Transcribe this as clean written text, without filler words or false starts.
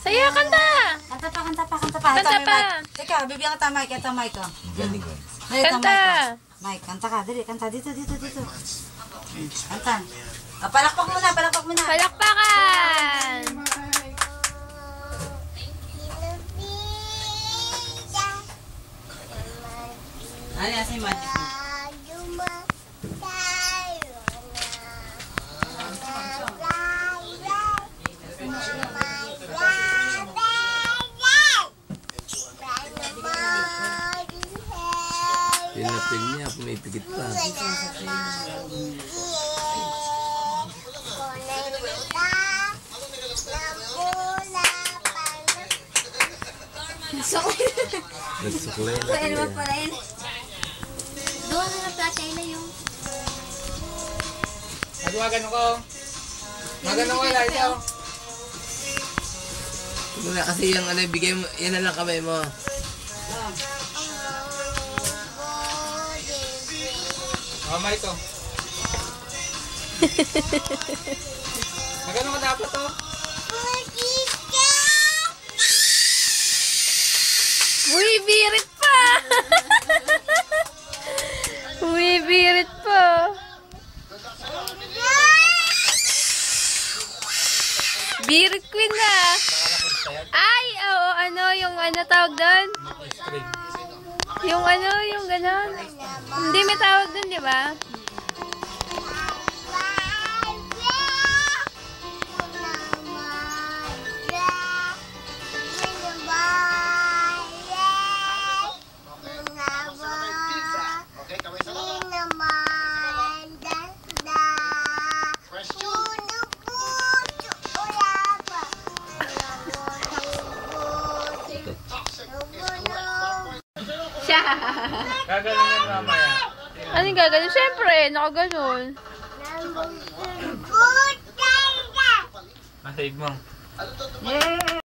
Saya, kanta! Kanta pa. Kanta pa! Teka, bibigyan ka mic. Ito mic ko. Kanta! Mike, kanta ka. Dali, kanta. Dito. Kanta. Palakpak muna. Palakpakan! Ano yan si Magic mo? Pinapin niya, pumipigit pa. Nagsuklay na kaya. Doon na nagtatay na yung... Magano ko. Magano ko lang ito. Muna kasi yung ano, bigay mo, yan na lang kamay mo. Mamay to. Magano ka dapat to? Uy, birit pa! Uy, birit pa! Birit queen na! Ay, oo, ano, yung ano tawag doon? Yung ano, yung ganon. Hindi may tawag doon, di ba? Gagaling yan mamaya. Ano yung gaganon? Siyempre, nakaganon. Masave mo.